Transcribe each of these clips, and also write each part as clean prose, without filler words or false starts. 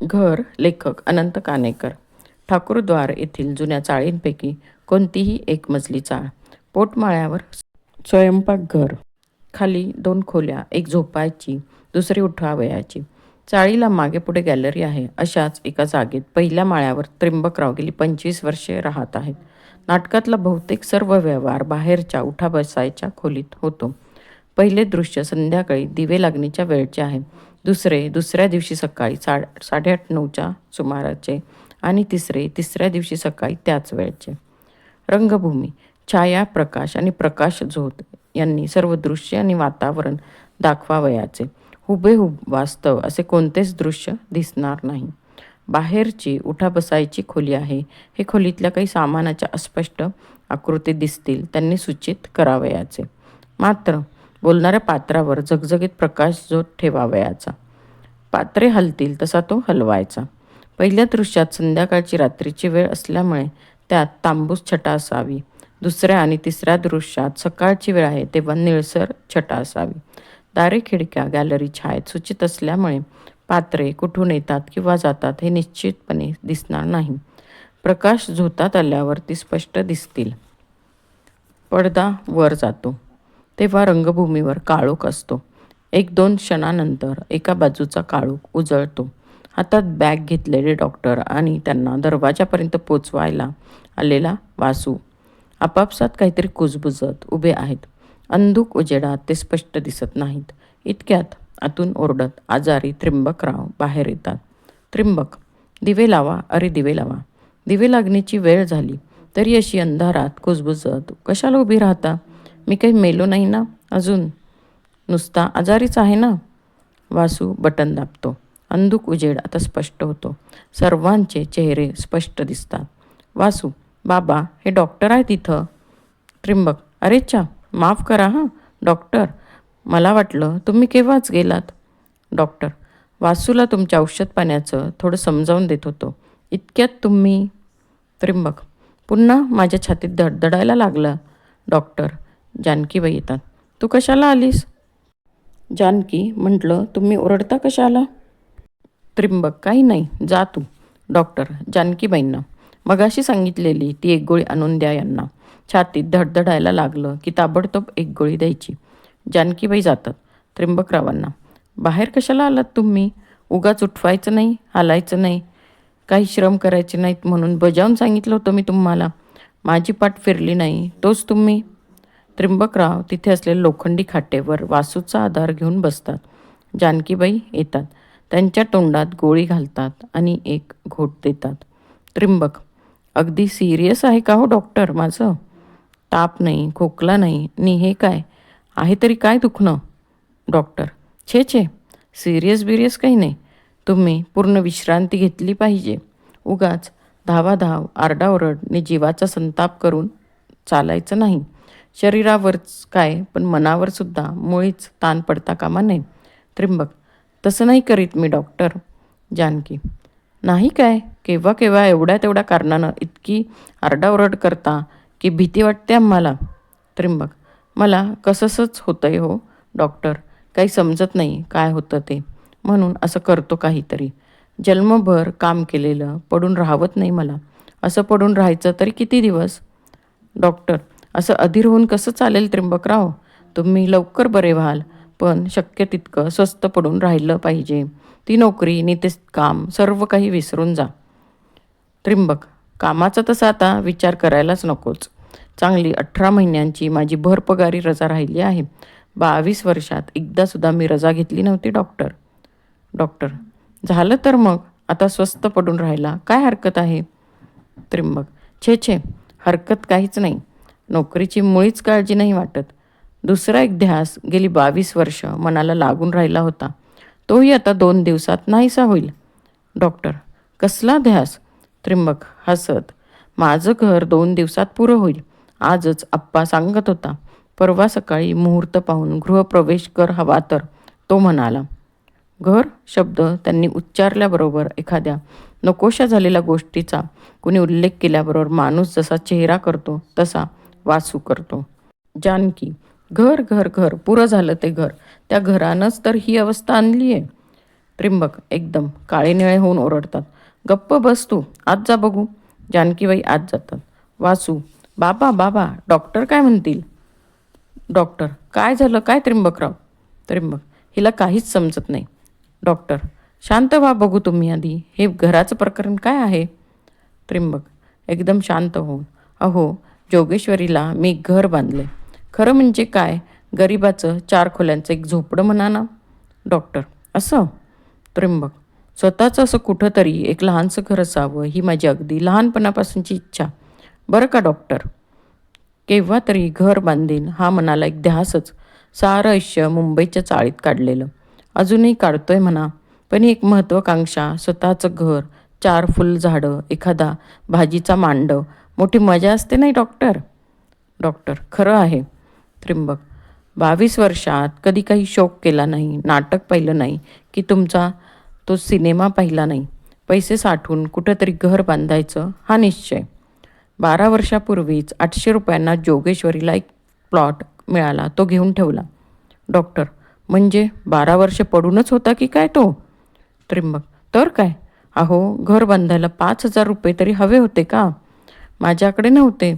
घर लेखक अनंत काणेकर. ठाकूरद्वार येथील जुन्या चाळींपैकी कोणतीही एक मजली चाळ. पोटमाळ्यावर स्वयंपाकघर. खाली 2 खोल्या, एक झोपायची, दुसरी उठावयाची. चाळीला मागे पुढे गॅलरी आहे. अशाच एका जागेत पहिल्या माळ्यावर त्र्यंबकराव गेली 25 वर्षे राहत आहेत. नाटकातला बहुतेक सर्व व्यवहार बाहेरच्या उठा बसायच्या खोलीत होतो. पहिले दृश्य संध्याकाळी दिवे लागणीच्या वेळचे आहे. दुसऱ्या दिवशी सकाळी 8:30-9च्या सुमाराचे आणि तिसऱ्या दिवशी सकाळी त्याच वेळचे. रंगभूमी, छाया, प्रकाश आणि प्रकाश झोत यांनी सर्व दृश्य आणि वातावरण दाखवावयाचे. हुबेहूब वास्तव असे कोणतेच दृश्य दिसणार नाही. बाहेरची उठा बसायची खोली आहे. हे खोलीतल्या काही सामानाच्या अस्पष्ट आकृती दिसतील त्यांनी सूचित करावयाचे. मात्र बोलणाऱ्या पात्रावर झगझगीत प्रकाश झोत ठेवावयाचा. पात्रे हलतील तसा तो हलवायचा. पहिल्या दृश्यात संध्याकाळची रात्रीची वेळ असल्यामुळे त्यात तांबूस छटा असावी. दुसऱ्या आणि तिसऱ्या दृश्यात सकाळची वेळ आहे तेव्हा निळसर छटा असावी. दारे, खिडक्या, गॅलरी छायेत सूचित असल्यामुळे पात्रे कुठून येतात किंवा जातात हे निश्चितपणे दिसणार नाही. प्रकाश झोतात आल्यावर ती स्पष्ट दिसतील. पडदा वर जातो तेव्हा रंगभूमीवर काळोख असतो. 1-2 क्षणानंतर एका बाजूचा काळोख उजळतो. हातात बॅग घेतलेले डॉक्टर आणि त्यांना दरवाजापर्यंत पोचवायला आलेला वासू आपापसात काहीतरी कुजबुजत उभे आहेत. अंधुक उजेडात ते स्पष्ट दिसत नाहीत. इतक्यात आतून ओरडत आजारी त्र्यंबकराव बाहेर येतात. त्र्यंबक, दिवे लावा, अरे दिवे लावा. दिवे लागण्याची वेळ झाली तरी अशी अंधारात कुजबुजत कशाला उभी राहता? मी काही मेलो नाही ना अजून? नुसता आजारीच आहे ना? वासू बटन दाबतो. अंधुक उजेड आता स्पष्ट होतो. सर्वांचे चेहरे स्पष्ट दिसतात. वासू, बाबा, हे डॉक्टर आहेत इथं. त्र्यंबक, अरेच्छा, माफ करा हां डॉक्टर, मला वाटलं तुम्ही केव्हाच गेलात. डॉक्टर, वासूला तुमच्या औषध पाण्याचं थोडं समजावून देत होतो. इतक्यात तुम्ही. त्र्यंबक, पुन्हा माझ्या छातीत धडधडायला लागलं. डॉक्टर, जानकीबाई येतात. तू कशाला आलीस? जानकी, म्हटलं तुम्ही ओरडता कशाला? त्र्यंबक, काही नाही, जा तू. डॉक्टर, जानकीबाईंना मगाशी सांगितलेली ती एक गोळी आणून द्या यांना. छातीत धडधडायला लागलं की ताबडतोब एक गोळी द्यायची. जानकीबाई जातात. त्र्यंबकरावांना, बाहेर कशाला आलात तुम्ही? उगाच उठवायचं नाही, हालायचं नाही, काही श्रम करायचे नाहीत म्हणून बजावून सांगितलं होतं मी तुम्हाला. माझी पाठ फिरली नाही तोच तुम्ही. त्र्यंबकराव तिथे असलेल्या लोखंडी खाटेवर वासूचा आधार घेऊन बसतात. जानकीबाई येतात. त्यांच्या तोंडात गोळी घालतात आणि एक घोट देतात. त्र्यंबक, अगदी सिरियस आहे का हो डॉक्टर माझं? ताप नाही, खोकला नाही, नि हे काय आहे तरी काय दुखणं? डॉक्टर, छे छे, सिरियस बिरियस काही नाही. तुम्ही पूर्ण विश्रांती घेतली पाहिजे. उगाच धावाधाव, आरडाओरड नि जीवाचा संताप करून चालायचं नाही. शरीरावरच काय पण मनावर सुद्धा मुळीच ताण पडता कामा नये. त्र्यंबक, तसं नाही करीत मी डॉक्टर. जानकी, नाही काय, केव्हा केव्हा एवढ्या तेवढ्या कारणानं इतकी आरडाओरड करता की भीती वाटते आम्हाला. त्र्यंबक, मला कसंच होतंय हो डॉक्टर, काही समजत नाही काय होतं ते, म्हणून असं करतो काहीतरी. जन्मभर काम केलेलं पडून राहवत नाही मला. असं पडून राहायचं तरी किती दिवस? डॉक्टर, असं अधीर होऊन कसं चालेल त्र्यंबकराव? तुम्ही लवकर बरे व्हाल, पण शक्य तितकं स्वस्थ पडून राहिलं पाहिजे. ती नोकरी नि ते काम सर्व काही विसरून जा. त्र्यंबक, कामाचा तसा आता विचार करायलाच नकोच. चांगली 18 महिन्यांची माझी भरपगारी रजा राहिली आहे. 22 वर्षात एकदासुद्धा मी रजा घेतली नव्हती डॉक्टर. डॉक्टर, झालं तर मग आता स्वस्थ पडून राहायला काय हरकत आहे? त्र्यंबक, छे छे, हरकत काहीच नाही. नोकरीची मुळीच काळजी नाही वाटत. दुसरा एक ध्यास गेली 22 वर्ष मनाला लागून राहिला होता, तोही आता 2 दिवसात नाहीसा होईल. डॉक्टर, कसला ध्यास? त्र्यंबक हसत, माझं घर 2 दिवसात पुरं होईल. आजच आप्पा सांगत होता. परवा सकाळी मुहूर्त पाहून गृहप्रवेश कर हवा तर. तो म्हणाला. घर शब्द त्यांनी उच्चारल्याबरोबर एखाद्या नकोशा झालेल्या गोष्टीचा कुणी उल्लेख केल्याबरोबर माणूस जसा चेहरा करतो तसा वासू करतो. जानकी, घर घर घर, पुरं झालं ते घर. त्या घरानंच तर ही अवस्था आणली आहे. त्रिंबक एकदम काळेनिळे होऊन ओरडतात. गप्प बस तू, आत जा बघू. जानकीबाई आत जातात. वासू, बाबा बाबा, डॉक्टर काय म्हणतील? डॉक्टर, काय झालं काय त्रिंबकराव? त्रिंबक, हिला काहीच समजत नाही. डॉक्टर, शांत व्हा बघू तुम्ही आधी. हे घराचं प्रकरण काय आहे? त्रिंबक एकदम शांत होऊन, अहो, जोगेश्वरीला मी घर बांधले. खरं म्हणजे काय, गरिबाचं 4 खोल्यांचं एक झोपडं म्हणा ना. डॉक्टर, असं? त्रिंबक, स्वतःचं असं कुठंतरी एक लहानसं घर असावं ही माझी अगदी लहानपणापासूनची इच्छा. बरं का डॉक्टर, केव्हा तरी घर बांधीन हा मनाला एक ध्यासच. सारं आयुष्य मुंबईच्या चाळीत काढलेलं, अजूनही काढतोय म्हणा. पण एक महत्त्वाकांक्षा, स्वतःचं घर, 4 फुलझाडं, एखादा भाजीचा मांडव, मोठी मजा असते नाही डॉक्टर? डॉक्टर, खरं आहे. त्रिंबक, 22 वर्षात कधी काही शौक केला नाही, नाटक पाहिलं नाही, की तुमचा तो सिनेमा पाहिला नाही. पैसे साठवून कुठंतरी घर बांधायचं हा निश्चय. 12 वर्षापूर्वीच 800 रुपयांना जोगेश्वरीला एक प्लॉट मिळाला, तो घेऊन ठेवला. डॉक्टर, म्हणजे 12 वर्ष पडूनच होता की काय तो? त्रिंबक, तर काय, अहो, घर बांधायला 5,000 रुपये तरी हवे होते का? माझ्याकडे नव्हते.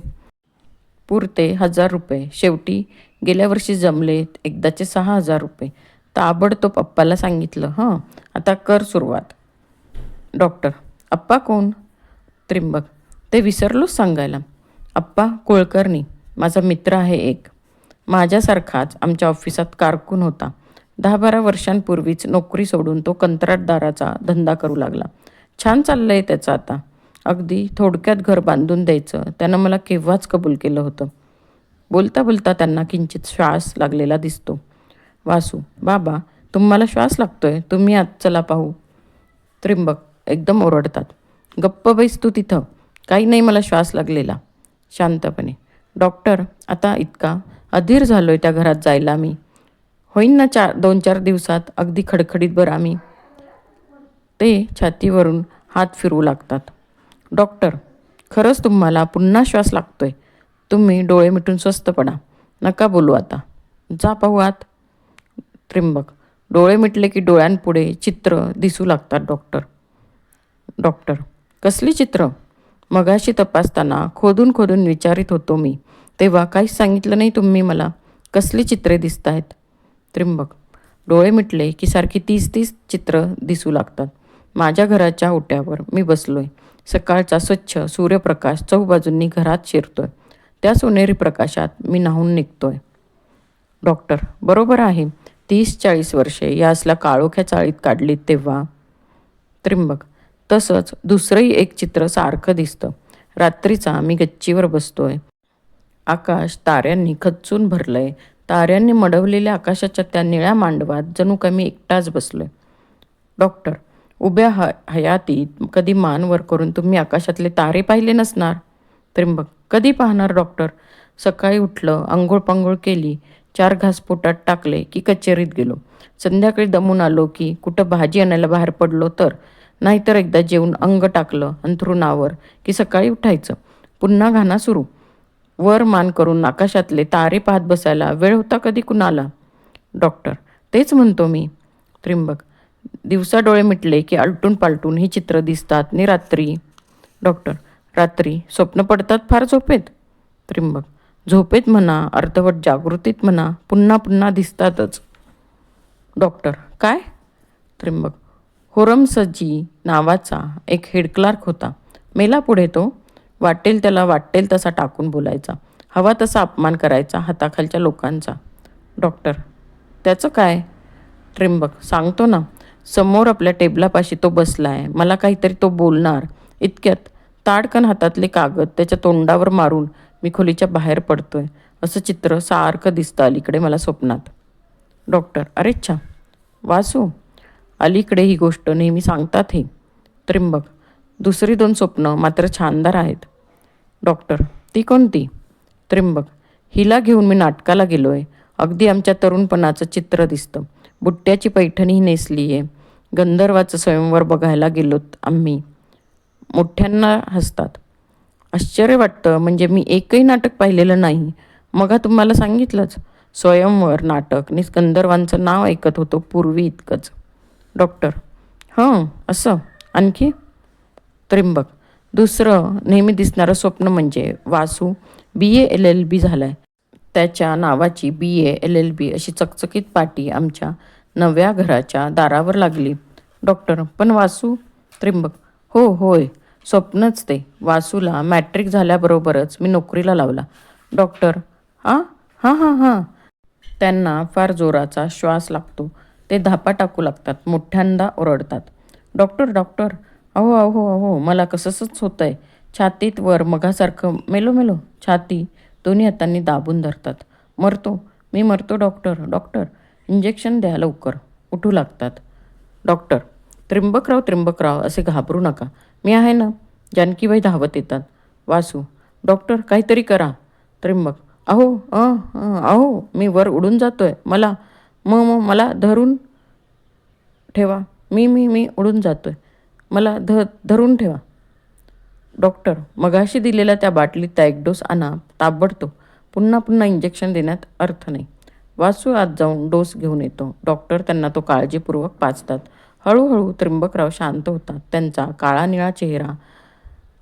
पुरते 1,000 रुपये. शेवटी गेल्या वर्षी जमलेत एकदाचे 6,000 रुपये. ताबडतोब पप्पाला सांगितलं, हं, आता कर सुरुवात. डॉक्टर, अप्पा कोण? त्रिंबक, ते विसरलोच सांगायला. अप्पा कुलकर्णी, माझा मित्र आहे एक. माझ्यासारखाच आमच्या ऑफिसात कारकून होता. 10-12 वर्षांपूर्वीच नोकरी सोडून तो कंत्राटदाराचा धंदा करू लागला. छान चाललंय त्याचं आता. अगदी थोडक्यात घर बांधून द्यायचं त्यानं मला केव्हाच कबूल केलं होतं. बोलता बोलता त्यांना किंचित श्वास लागलेला दिसतो. वासू, बाबा, तुम्हाला श्वास लागतोय, तुम्ही आत चला पाहू. त्रिंबक एकदम ओरडतात. गप्प बैस तू तिथं, काही नाही मला श्वास लागलेला. शांतपणे, डॉक्टर, आता इतका अधीर झालोय त्या घरात जायला मी. होईन ना 2-4 दिवसात अगदी खडखडीत बरा मी. ते छातीवरून हात फिरवू लागतात. डॉक्टर, खरंच तुम्हाला पुन्हा श्वास लागतोय. तुम्ही डोळे मिटून स्वस्थ पडा. नका बोलू आता. जा पाहू आत. त्रिंबक डोळे मिटले की डोळ्यांपुढे चित्र दिसू लागतात. डॉक्टर, डॉक्टर, कसली चित्र? मगाशी तपासताना खोदून खोदून विचारित होतो मी, तेव्हा काहीच सांगितलं नाही तुम्ही मला. कसली चित्रे दिसत आहेत? त्रिंबक डोळे मिटले की सारखी 30-30 चित्र दिसू लागतात. माझ्या घराच्या ओट्यावर मी बसलोय. सकाळचा स्वच्छ सूर्यप्रकाश चहूबाजूंनी घरात शिरतोय. त्या सोनेरी प्रकाशात मी न्हाऊन निघतोय. डॉक्टर, बरोबर आहे. 30-40 वर्षे या असल्या काळोख्या चाळीत काढलीत तेव्हा. त्रिंबक तसंच दुसरंही एक चित्र सारखं दिसतं. रात्रीचा मी गच्चीवर बसतोय. आकाश ताऱ्यांनी खच्चून भरलंय. ताऱ्यांनी मडवलेल्या आकाशाच्या त्या निळ्या मांडवात जणू का मी एकटाच बसलोय. डॉक्टर, उभ्या हयातीत कधी मान वर करून तुम्ही आकाशातले तारे पाहिले नसणार. त्रिंबक, कधी पाहणार डॉक्टर? सकाळी उठलं, आंघोळ पांघोळ केली, 4 घास पोटात टाकले की कचेरीत गेलो. संध्याकाळी दमून आलो की कुठं भाजी आणायला बाहेर पडलो तर, नाहीतर एकदा जेवून अंग टाकलं अंथरुणावर की सकाळी उठायचं. पुन्हा घाणा सुरू. वर मान करून आकाशातले तारे पाहत बसायला वेळ होता कधी कुणाला? डॉक्टर, तेच म्हणतो मी. त्रिंबक, दिवसा डोळे मिटले की आलटून पालटून ही चित्र दिसतात नि रात्री? डॉक्टर, रात्री स्वप्न पडतात फार झोपेत. त्रिंबक, झोपेत म्हणा, अर्धवट जागृतीत म्हणा, पुन्हा पुन्हा दिसतातच. डॉक्टर, काय? त्रिंबक, होरमसजी नावाचा एक हेड क्लार्क होता. मेला पुढे तो. वाटेल त्याला वाटेल तसा टाकून बोलायचा, हवा तसा अपमान करायचा हाताखालच्या लोकांचा. डॉक्टर, त्याचं काय? त्रिंबक, सांगतो ना. समोर आपल्या टेबलापाशी तो बसलाय. मला काहीतरी तो बोलणार. इतक्यात ताडकन हातातले कागद त्याच्या तोंडावर मारून मी खोलीच्या बाहेर पडतोय. असं चित्र सारखं दिसतं अलीकडे मला स्वप्नात. डॉक्टर, अरेच्छा. वासू, अलीकडे ही गोष्ट नेहमी सांगतात हे. त्रिंबक, दुसरी 2 स्वप्न मात्र छानदार आहेत. डॉक्टर, ती कोणती? त्रिंबक, हिला घेऊन मी नाटकाला गेलोय. अगदी आमच्या तरुणपणाचं चित्र दिसतं. बुट्ट्याची पैठणी नेसली आहे. गंधर्वाचं स्वयंवर बघायला गेलोत आम्ही. मोठ्यांना हसतात. आश्चर्य वाटतं, म्हणजे मी एकही नाटक पाहिलेलं नाही. मग तुम्हाला सांगितलंच, स्वयंवर नाटक नि गंधर्वांचं नाव ऐकत होतो पूर्वी इतकंच. डॉक्टर, हं असं. आणखी? त्र्यंबक. दुसरं नेहमी दिसणारं स्वप्न म्हणजे वासू BA LLB झालाय. त्याच्या नावाची BA LLB अशी चकचकीत पाटी आमच्या नव्या घराच्या दारावर लागली. डॉक्टर, पण वासू? त्र्यंबक. हो होय, स्वप्नच ते. वासूला मॅट्रिक झाल्याबरोबरच मी नोकरीला लावला. डॉक्टर. हां हां हां हां. त्यांना फार जोराचा श्वास लागतो. ते धापा टाकू लागतात, मोठ्यांदा ओरडतात. Doctor doctor. अहो अहो अहो, मला कसंच होतंय. छातीत वर मघासारखं मेलो मेलो. छाती दोन्ही हातांनी दाबून धरतात. मरतो, मी मरतो डॉक्टर डॉक्टर. इंजेक्शन द्या लवकर. उठू लागतात. डॉक्टर. त्र्यंबकराव त्र्यंबकराव असे घाबरू नका, मी आहे ना. जानकीबाई धावत येतात. वासू. डॉक्टर, काहीतरी करा. त्र्यंबक. अहो अहो, मी वर उडून जातोय. मला मला धरून ठेवा. मी उडून जातोय. मला धरून ठेवा. डॉक्टर. मगाशी दिलेल्या त्या बाटलीत एक डोस आणा ताबडतोब. पुन्हा पुन्हा इंजेक्शन देण्यात अर्थ नाही. वासू आत जाऊन डोस घेऊन येतो. डॉक्टर त्यांना तो काळजीपूर्वक पाजतात. हळूहळू त्र्यंबकराव शांत होतात. त्यांचा काळा निळा चेहरा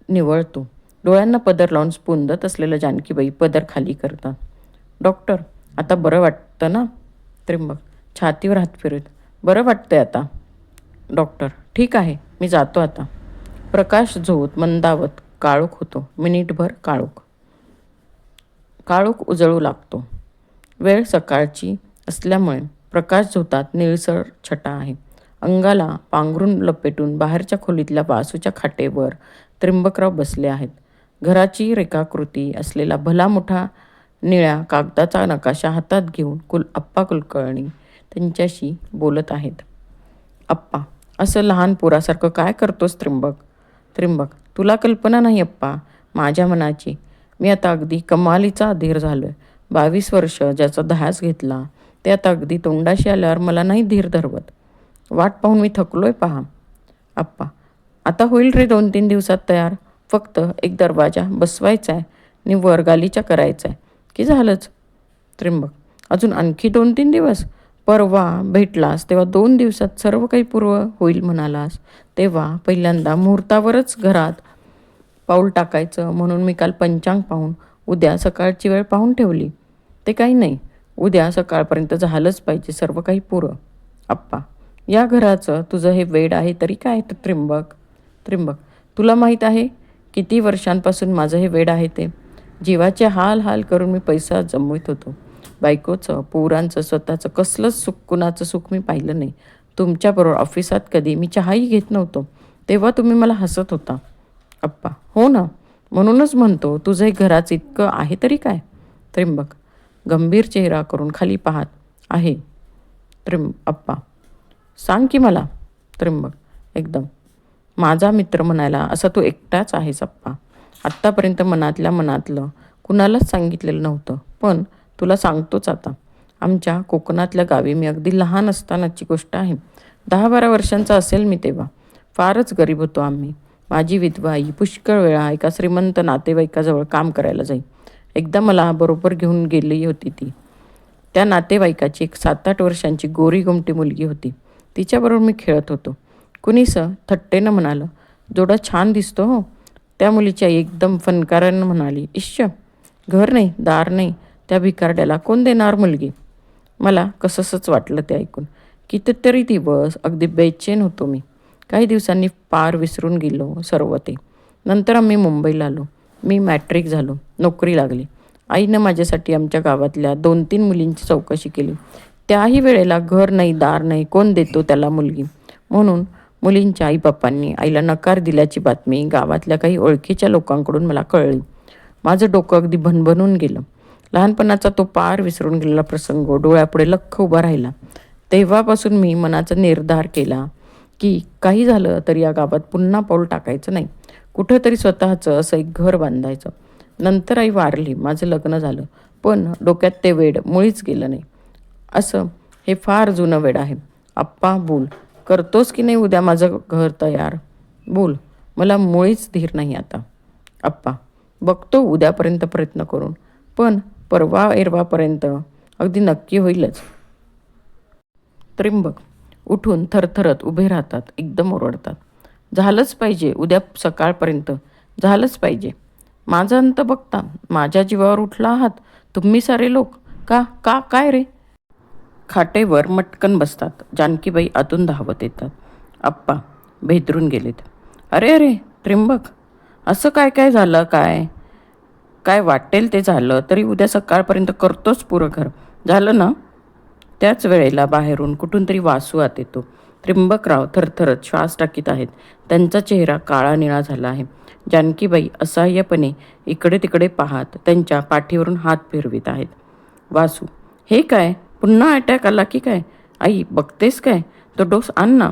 निवळतो. डोळ्यांना पदर लावून स्पुंदत असलेलं जानकीबाई पदर खाली करतात. डॉक्टर, आता बरं वाटतं ना? त्र्यंबक छातीवर हात फिरत. बरं वाटतंय आता. डॉक्टर. ठीक आहे, मी जातो आता. प्रकाश झोत मंदावत काळोख होतो. मिनिटभर काळोख उजळू लागतो. वेळ सकाळची असल्यामुळे प्रकाश झोतात निळसर छटा आहे. अंगाला पांघरून लपेटून बाहेरच्या खोलीतल्या वासूच्या खाटेवर त्र्यंबकराव बसले आहेत. घराची रेखाकृती असलेला भला मोठा निळ्या कागदाचा नकाशा हातात घेऊन आप्पा कुलकर्णी त्यांच्याशी बोलत आहेत. आप्पा. असं लहान पोरासारखं काय करतोस त्र्यंबक? त्र्यंबक. तुला कल्पना नाही आप्पा माझ्या मनाची. मी आता अगदी कमालीचा अधीर झालोय. 22 वर्ष ज्याचा ध्यास घेतला ते आता अगदी तोंडाशी आल्यावर मला नाही धीर धरवत. वाट पाहून मी थकलोय पहा. आप्पा. आता होईल रे 2-3 दिवसात तयार. फक्त एक दरवाजा बसवायचा आहे आणि वर गालीचा करायचा आहे की झालंच. त्र्यंबक. अजून आणखी 2-3 दिवस? परवा भेटलास तेव्हा 2 दिवसात सर्व काही पूर्व होईल म्हणालास. तेव्हा पहिल्यांदा मुहूर्तावरच घरात पाऊल टाकायचं म्हणून मी काल पंचांग पाहून उद्या सकाळची वेळ पाहून ठेवली. ते काही नाही, उद्या सकाळपर्यंत झालंच पाहिजे सर्व काही पुरं. आप्पा. या घराचं तुझं हे वेड आहे तरी काय त्र्यंबक? त्र्यंबक. तुला माहीत आहे किती वर्षांपासून माझं हे वेड आहे ते. जीवाचे हाल हाल करून मी पैसा जमवीत होतो. बायकोचं, पोरांचं, स्वतःचं कसलंच कुणाचं सुख मी पाहिलं नाही. तुमच्याबरोबर ऑफिसात कधी मी चहाही घेत नव्हतो. तेव्हा तुम्ही मला हसत होता. आप्पा. हो ना, म्हणूनच म्हणतो तुझं हे घराचं इतकं आहे तरी काय? त्र्यंबक गंभीर चेहरा करून खाली पाहत आहे. आप्पा. सांग की मला. त्र्यंबक एकदम. माझा मित्र म्हणायला असा तू एकटाच आहेस आप्पा. आत्तापर्यंत मनातलं कुणालाच सांगितलेलं नव्हतं, पण तुला सांगतोच आता. आमच्या कोकणातल्या गावी मी अगदी लहान असतानाची गोष्ट आहे. 10-12 वर्षांचा असेल मी तेव्हा. फारच गरीब होतो आम्ही. माझी विधवा आई पुष्कळ वेळा एका श्रीमंत नातेवाईकाजवळ काम करायला जाई. एकदा मला बरोबर घेऊन गेली होती ती. त्या नातेवाईकाची एक 7-8 वर्षांची गोरी गोमटी मुलगी होती. तिच्याबरोबर मी खेळत होतो. कुणीसं थट्टेनं म्हणालं, जोडा छान दिसतो हो. त्या मुलीची आई एकदम फनकारानं म्हणाली, इश्य, घर नाही दार नाही, त्या भिकारड्याला कोण देणार मुलगी? मला कसंच वाटलं ते ऐकून. कितीतरी दिवस अगदी बेचैन होतो मी. काही दिवसांनी पार विसरून गेलो सर्व ते. नंतर आम्ही मुंबईला आलो. मी मॅट्रिक झालो, नोकरी लागली. आईनं माझ्यासाठी आमच्या गावातल्या 2-3 मुलींची चौकशी केली. त्याही वेळेला घर नाही दार नाही, कोण देतो त्याला मुलगी? म्हणून मुलींच्या आईबापांनी आईला नकार दिल्याची बातमी गावातल्या काही ओळखीच्या लोकांकडून मला कळली. माझं डोकं अगदी भनभनून गेलं. लहानपणाचा तो पार विसरून गेलेला प्रसंग डोळ्यापुढे लख्ख उभा राहिला. तेव्हापासून मी मनाचा निर्धार केला की काही झालं तरी या गावात पुन्हा पाऊल टाकायचं नाही. कुठंतरी स्वतःचं असं एक घर बांधायचं. नंतर आई वारली, माझं लग्न झालं, पण डोक्यात ते वेड मुळीच गेलं नाही. असं हे फार जुनं वेड आहे. आप्पा बोल, करतोस की नाही उद्या माझं घर तयार? बोल, मला मुळीच धीर नाही आता. आप्पा. बघतो उद्यापर्यंत प्रयत्न करून, पण परवा एरवापर्यंत अगदी नक्की होईलच. त्र्यंबक. उठून थरथरत उभे राहतात, एकदम ओरडतात. झालंच पाहिजे, उद्या सकाळपर्यंत झालंच पाहिजे. माझा अंत बघता, माझ्या जीवावर उठला आहात तुम्ही सारे लोक. का का काय रे? खाटेवर मटकन बसतात. जानकीबाई आतून धावत येतात. आप्पा भेदरून गेलेत. अरे अरे त्रिंबक, असं काय काय झालं? काय काय वाटेल ते झालं, तरी उद्या सकाळपर्यंत करतोच पुरं घर, झालं ना? त्याच वेळेला बाहेरून कुठून तरी वासू आत येतो. त्रिंबकराव थरथरत श्वास टाकीत आहेत. त्यांचा चेहरा काळा निळा झाला आहे. जानकीबाई असहाय्यपणे इकडे तिकडे पाहत त्यांच्या पाठीवरून हात फिरवित आहेत. वासू, हे काय? पुन्हा अटॅक आला की काय? आई बघतेस काय? तो डोस आण ना.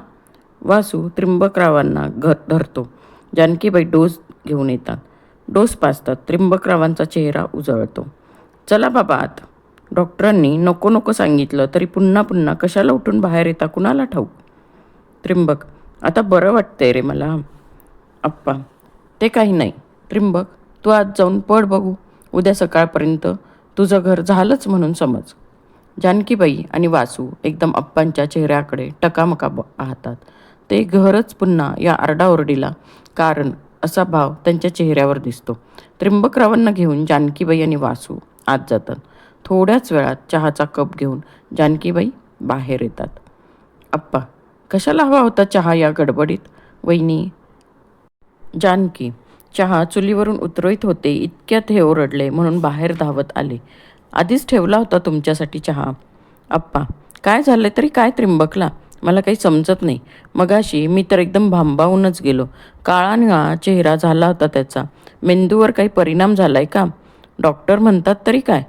वासू त्रिंबकरावांना धरतो. जानकीबाई डोस घेऊन येतात. डोस पाजतात. त्रिंबकरावांचा चेहरा उजळतो. चला बाबा आत. डॉक्टरांनी नको नको सांगितलं तरी पुन्हा पुन्हा कशाला उठून बाहेर येता कुणाला ठाऊक. त्रिंबक, आता बरं वाटतंय रे मला. आप्पा, ते काही नाही. त्रिंबक, तू आज जाऊन पड बघू. उद्या सकाळपर्यंत तुझं घर झालंच म्हणून समज. जानकीबाई आणि वासू एकदम अप्पांच्या चेहऱ्याकडे टकामका पाहतात. ते घरच पुन्हा या आरडाओरडीला कारण असा भाव त्यांच्या चेहऱ्यावर दिसतो. त्रिंबकरावांना घेऊन जानकीबाई आणि वासू आत जातात. थोड्याच वेळात चहाचा कप घेऊन जानकीबाई बाहेर येतात. आप्पा, कशाला हवा होता चहा या गडबडीत? वहिनी. जानकी, चहा चुलीवरून उतरवत होते इतक्यात हे ओरडले म्हणून बाहेर धावत आले. आधीच ठेवला होता तुमच्यासाठी चहा. आप्पा, काय झालं तरी काय त्रिंबकला? मला काही समजत नाही. मगाशी मी तर एकदम भांबावूनच गेलो. काळा निळा चेहरा झाला होता त्याचा. मेंदूवर काही परिणाम झालाय का? डॉक्टर म्हणतात तरी काय?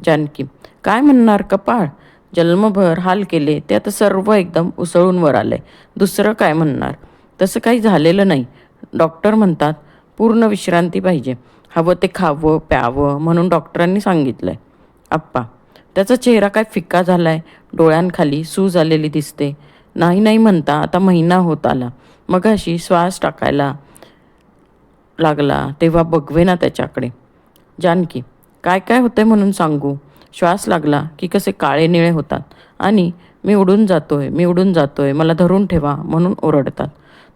जानकी, काय म्हणणार, कपाळ. जन्मभर हाल केले ते आता सर्व एकदम उसळून वर आलंय. दुसरं काय म्हणणार? तसं काही झालेलं नाही. डॉक्टर म्हणतात पूर्ण विश्रांती पाहिजे. हवं ते खावं प्यावं म्हणून डॉक्टरांनी सांगितलंय. आप्पा, त्याचा चेहरा काय फिक्का झालाय. डोळ्यांखाली सूज आलेली दिसते. नाही नाही म्हणता आता महिना होत आला. मगाशी श्वास टाकायला लागला तेव्हा बघवे ना त्याच्याकडे. जानकी, काय काय होतंय म्हणून सांगू? श्वास लागला की कसे काळे निळे होतात आणि मी उडून जातोय, मी उडून जातोय, मला धरून ठेवा म्हणून ओरडतात.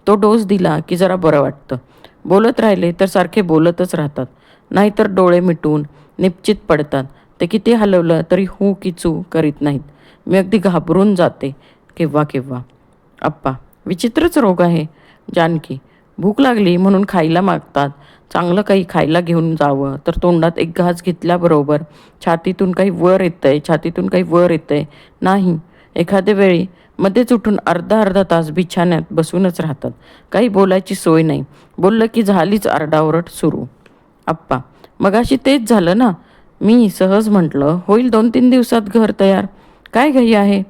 तो डोस दिला की जरा बरं वाटतं. बोलत राहिले तर सारखे बोलतच राहतात. नाहीतर डोळे मिटून निपचित पडतात. ते किती हलवलं तरी हू की चू करीत नाहीत. मी अगदी घाबरून जाते केव्हा केव्हा. आप्पा, विचित्रच रोग आहे. जानकी, भूक लागली म्हणून खायला मागतात. चांगलं काही खायला घेऊन जावं तर तोंडात एक घास घेतल्याबरोबर छातीतून काही वर येतंय, छातीतून काही वर येतंय. नाही, एखाद्या वेळी मध्येच उठून अर्धा अर्धा तास बिछाण्यात बसूनच राहतात. काही बोलायची सोय नाही. बोललं की झालीच आरडाओरड सुरू. आप्पा, मगाशी तेच झालं ना. मी सहज म्हटलं होईल 2-3 दिवसात घर तयार. काय घाई आहे?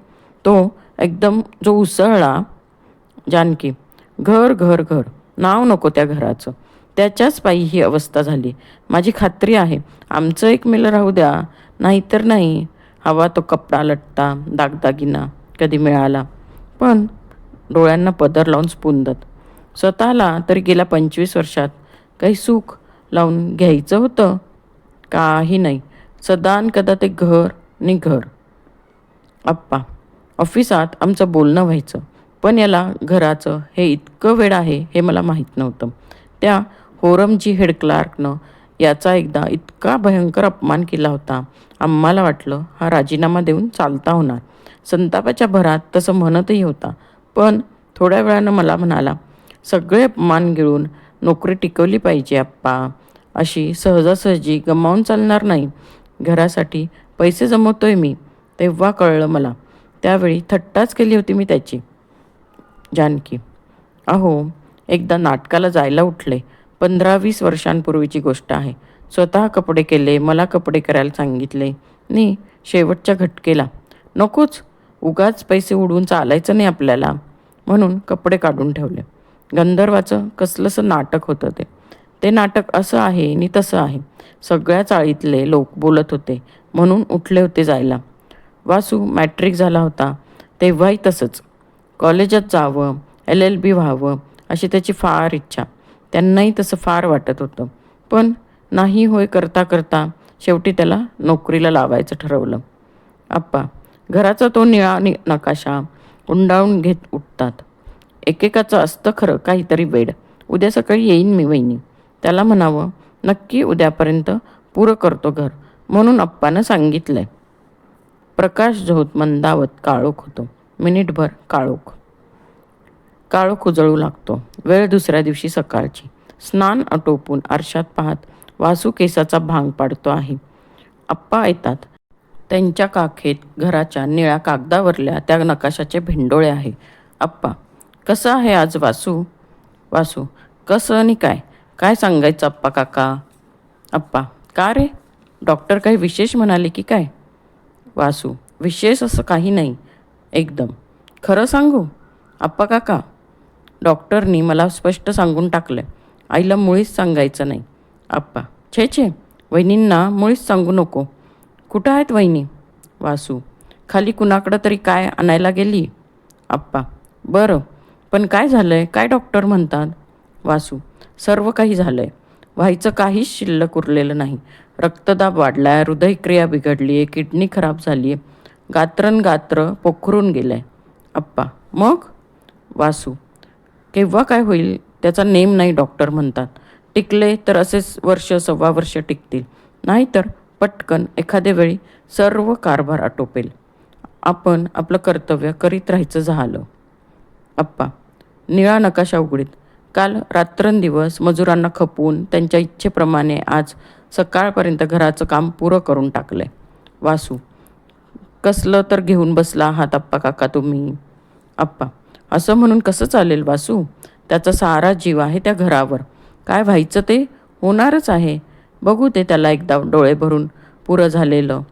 तो एकदम जो उसळला. जानकी, घर घर घर, नाव नको त्या घराचं. त्याच्याच पायी ही अवस्था झाली. माझी खात्री आहे आमचं एक मेलं राहू द्या, नाहीतर नाही. हवा तो कपडा लट्टा दागदागिना कधी मिळाला. पण डोळ्यांना पदर लावून स्पुंदत. स्वतःला तरी गेल्या 25 वर्षात काही सुख लावून घ्यायचं होतं? काही नाही. सदान कदा ते घर नि घर. आप्पा, ऑफिसात आमचं बोलणं व्हायचं. पण याला घराचं हे इतकं वेड आहे हे मला माहीत नव्हतं. त्या होरमजी हेड क्लार्कनं याचा एकदा इतका भयंकर अपमान केला होता. आम्हाला वाटलं हा राजीनामा देऊन चालता होणार. संतापाच्या भरात तसं म्हणतही होता. पण थोड्या वेळानं मला म्हणाला, सगळे अपमान गिळून नोकरी टिकवली पाहिजे आप्पा. अशी सहजासहजी गमावून चालणार नाही. घरासाठी पैसे जमवतोय मी. तेव्हा कळलं मला. त्यावेळी थट्टाच केली होती मी त्याची. जानकी, अहो, एकदा नाटकाला जायला उठले. 15-20 वर्षांपूर्वीची गोष्ट आहे. स्वतः कपडे केले, मला कपडे करायला सांगितले. नी शेवटच्या घटकेला नकोच, उगाच पैसे उडवून चालायचं नाही आपल्याला म्हणून कपडे काढून ठेवले. गंधर्वाचं कसलंसं नाटक होतं ते. ते नाटक असं आहे आणि तसं आहे. सगळ्या चाळीतले लोक बोलत होते म्हणून उठले होते जायला. वासू मॅट्रिक झाला होता तेव्हाही तसंच. कॉलेजात जावं, LLB व्हावं अशी त्याची फार इच्छा. त्यांनाही तसं फार वाटत होतं. पण नाही होय करता करता शेवटी त्याला नोकरीला लावायचं ठरवलं. आप्पा, घराचा तो निळा नकाशा, कुंडाळून घेत उठतात. एकेकाचं असतं खरं काहीतरी वेड. उद्या सकाळी येईन मी वहिनी. त्याला म्हणावं नक्की उद्यापर्यंत पुरं करतो घर म्हणून अप्पानं सांगितलंय. प्रकाश झोत मंदावत काळोख होतो. मिनिटभर काळोख उजळू लागतो. वेळ दुसऱ्या दिवशी सकाळची. स्नान आटोपून आरशात पाहत वासू केसाचा भांग पाडतो आहे. आप्पा येतात. त्यांच्या काखेत घराच्या निळ्या कागदावरल्या त्या नकाशाचे भेंडोळे आहे. आप्पा, कसं आहे आज वासू? वासू, कसं आणि काय? काय सांगायचं आप्पा काका? आप्पा, का रे? डॉक्टर काही विशेष म्हणाले की काय? वासू, विशेष असं काही नाही. एकदम खरं सांगू आप्पा काका, डॉक्टरनी मला स्पष्ट सांगून टाकलं, आईला मुळीच सांगायचं नाही. आप्पा, छे छे, वहिनींना मुळीच सांगू नको. कुठं आहेत वहिनी? वासू, खाली कुणाकडं तरी काय आणायला गेली. आप्पा, बरं, पण काय झालंय? काय डॉक्टर म्हणतात? वासू, सर्व काही झालंय. व्हायचं काहीच शिल्लक उरलेलं नाही. रक्तदाब वाढलाय, हृदयक्रिया बिघडली आहे, किडनी खराब झाली आहे, गात्र पोखरून गेलंय. आप्पा, मग? वासू, केव्हा काय होईल त्याचा नेम नाही डॉक्टर म्हणतात. टिकले तर असेच वर्ष सव्वा वर्ष टिकतील, नाहीतर पटकन एखाद्या वेळी सर्व कारभार आटोपेल. आपण आपलं कर्तव्य करीत राहायचं झालं. आप्पा, निळा नकाशा उघडीत. काल रात्रंदिवस मजुरांना खपवून त्यांच्या इच्छेप्रमाणे आज सकाळपर्यंत घराचं काम पुरं करून टाकलंय. वासू, कसलं तर घेऊन बसला आहात आप्पा काका तुम्ही. आप्पा, असं म्हणून कसं चालेल वासू? त्याचा सारा जीव आहे त्या घरावर. काय व्हायचं ते होणारच आहे. बघू ते त्याला एकदा डोळे भरून पुरं झालेलं.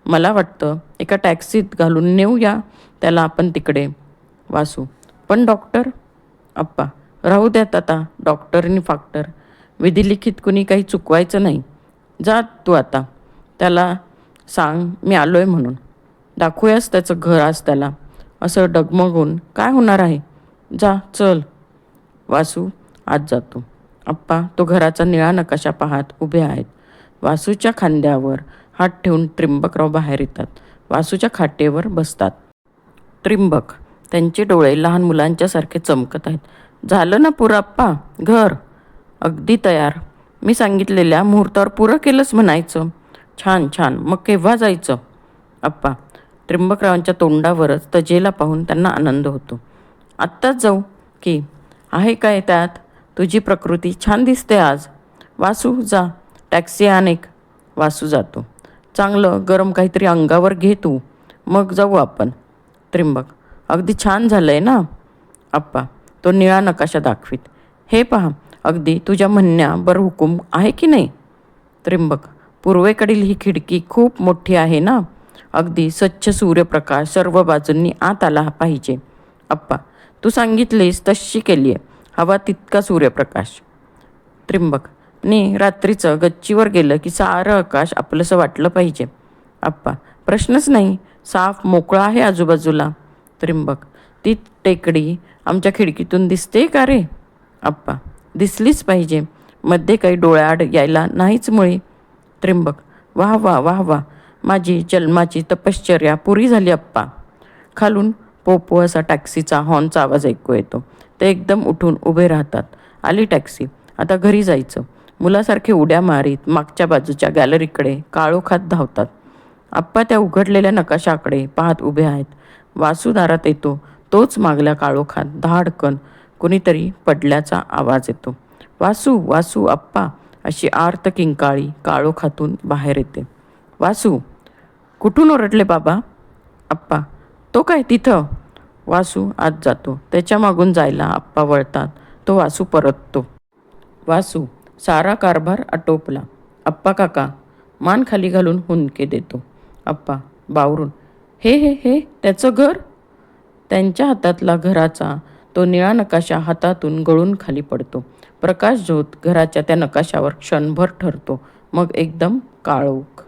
मला वाटतं एका टॅक्सीत घालून नेऊया त्याला आपण तिकडे. वासू, पण डॉक्टर? आप्पा, राहू द्यात आता डॉक्टरनी फाक्टर. विधिलिखित कुणी काही चुकवायचं नाही. जा तू आता, त्याला सांग मी आलोय म्हणून. दाखवूयास त्याचं घर आज त्याला. असं डगमगून काय होणार आहे? जा चल. वासू आत जातो. आप्पा तो घराचा निळा नकाशा पाहत उभे आहेत. वासूच्या खांद्यावर हात ठेवून त्रिंबकराव बाहेर येतात. वासूच्या खाटेवर बसतात. त्रिंबक, त्यांचे डोळे लहान मुलांच्यासारखे चमकत आहेत. झालं ना पुरं आप्पा घर? अगदी तयार. मी सांगितलेल्या मुहूर्तावर पुरं केलंच म्हणायचं. छान छान, मग केव्हा जायचं? आप्पा, त्रिंबकरावांच्या तोंडावरच तजेला पाहून त्यांना आनंद होतो. आत्ताच जाऊ की? आहे काय त्यात? तुझी प्रकृती छान दिसते आज. वासू जा, टॅक्सी आण एक. वासू जातो. चांगलं गरम काहीतरी अंगावर घे तू, मग जाऊ आपण. त्रिंबक, अगदी छान झालंय ना? आप्पा, तो निळा नकाशा दाखवीत. हे पहा, अगदी तुझ्या म्हणण्यावर हुकूम आहे की नाही? त्रिंबक, पूर्वेकडील ही खिडकी खूप मोठी आहे ना? अगदी स्वच्छ सूर्यप्रकाश सर्व बाजूंनी आत आला पाहिजे. आप्पा, तू सांगितलीस तशी केली आहे. हवा तितका सूर्यप्रकाश. त्रिंबक, रात्रीचं गच्चीवर गेलं की सारं आकाश आपलंसं वाटलं पाहिजे. आप्पा, प्रश्नच नाही, साफ मोकळा आहे आजूबाजूला. त्रिंबक, ती टेकडी आमच्या खिडकीतून दिसते का रे? आप्पा, दिसलीच पाहिजे. मध्ये काही डोळ्याआड यायला नाहीच मुळे. त्रिंबक, वाह वाह वाह वाह, माझी जन्माची तपश्चर्या पुरी झाली आप्पा. खालून पोपो असा टॅक्सीचा हॉर्नचा आवाज ऐकू येतो. ते एकदम उठून उभे राहतात. आली टॅक्सी, आता घरी जायचं. मुलासारखे उड्या मारीत मागच्या बाजूच्या गॅलरीकडे काळोखात धावतात. आप्पा त्या उघडलेल्या नकाशाकडे पाहत उभे आहेत. वासू दारात येतो. तोच मागल्या काळोखात धाडकन कुणीतरी पडल्याचा आवाज येतो. वासू वासू आप्पा, अशी आर्त किंकाळी काळोखातून बाहेर येते. वासू, कुठून ओरडले बाबा? आप्पा, तो काय तिथं? वासू आत जातो. त्याच्या मागून जायला आप्पा वळतात. तो वासू परततो. वासू, सारा कारभार आटोपला. आप्पा काका, मान खाली घालून हुंदके देतो. आप्पा बावरून, हे हे हे त्याचं घर? त्यांच्या हातातला घराचा तो निळा नकाशा हातातून गळून खाली पडतो. प्रकाश झोत घराच्या त्या नकाशावर क्षणभर ठरतो. मग एकदम काळोख.